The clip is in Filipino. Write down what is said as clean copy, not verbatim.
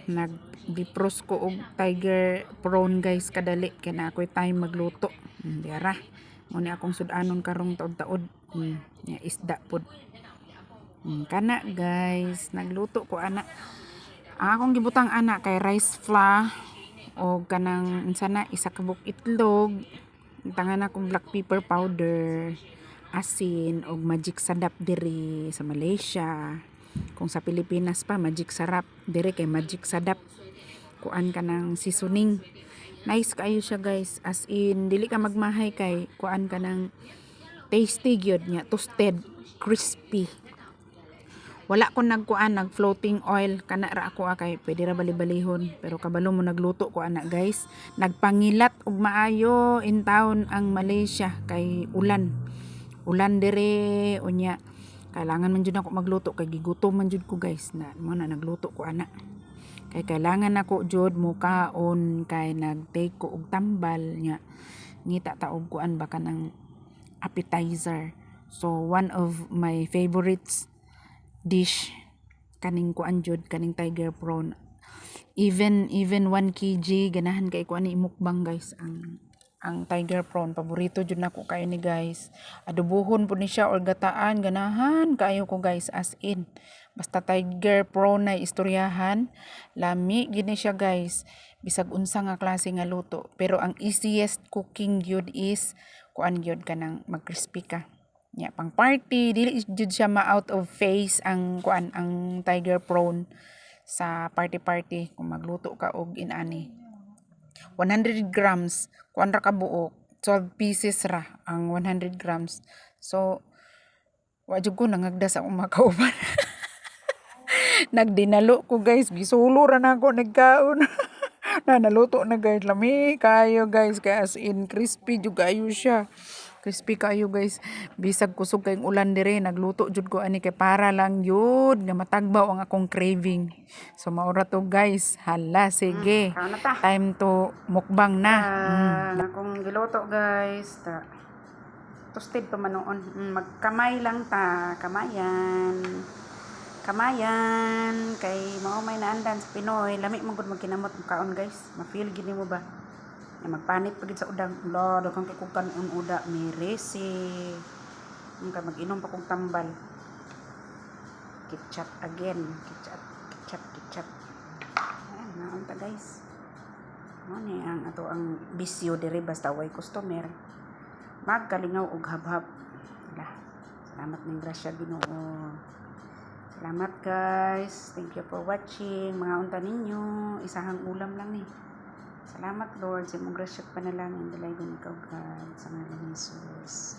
Nag-defrost ko og tiger prawn guys kadali kay na ako'y time magluto. Dira. Mo ni akong sudanon karong taod-taod. Nya isda pod. Kana guys, nagluto ko ana. Ang akong gibutang ana kay rice flour o kanang insana isa ka buok itlog. Tangan akong black pepper powder, asin og magic sadap diri sa Malaysia. Kung sa Pilipinas pa magic sarap, diri kay magic sadap. Kuan ka ng seasoning. Nice kayo siya guys. As in dili ka magmahay kay kuan ka ng tasty gyud nya, toasted, crispy. Wala ko nagkuan nag floating oil kana ra ako kay pwede ra bali-balihon pero kabalo mo nagluto ko ana guys. Nagpangilat og maayo in town ang Malaysia kay ulan. Ulan dire unya kailangan man jud ako magluto kay gigutom man jud ko guys na mo na nagluto ko ana. Kay kailangan ako jud mo kaon kay nag-take ko og tambal nya ngita ta og kuan ba kanang appetizer. So one of my favorites dish kaning kuan jud kaning tiger prawn. Even 1 kg ganahan kay kuan ni mukbang guys ang tiger prawn paborito jud nako kay ni guys. Adobohon pud ni siya or gataan ganahan kaayo ko guys as in. Basta tiger prawn na istoryahan, lami gid ni siya guys. Bisag unsa nga klase nga luto, pero ang easiest cooking gyud is kuan gyud kanang mag-crispy ka. Nya pang party dili jud siya ma-out of phase ang kuan ang tiger prawn sa party kung magluto ka og inani. 100 grams kuan ra ka buok 12 pieces ra ang 100 grams. So wa jud ko nangagda sa akong mga kauban. Nagdinalo ko guys, gisulo ra na ako nagkaon. Na naluto na guys, lami kayo guys kay as in crispy jud kayo siya. Crispy kayo guys. Bisag kusog kayong ulan dire, nagluto jud ko ani kay para lang yun nga matagbaw ang akong craving. So maura to guys. Hala sige. Time to mukbang na. Akong giluto guys. Toasted pa manoon. Magkamay lang ta, kamayan. Kamayan kay mao may naandan sa Pinoy, lami man gud magkinamot ang kaon guys. Ma-feel gid nimo ba? Magpanit pagid sa udang. Lord, kang kikukan ang uda, miresi. Ka mag-inom pa kong tambal. Ketchup again. Ketchup. Ayan, naon ta guys. Mo ni ang ato ang bisyo diri basta way customer. Magkalingaw og habhab. Wala. Salamat ning grasya Ginoo. Salamat guys. Thank you for watching. Mga unta ninyo, isahang ulam lang ni. Salamat Lord sa imong grasya panalangin dalay ikaw God sa ngalan ni Jesus.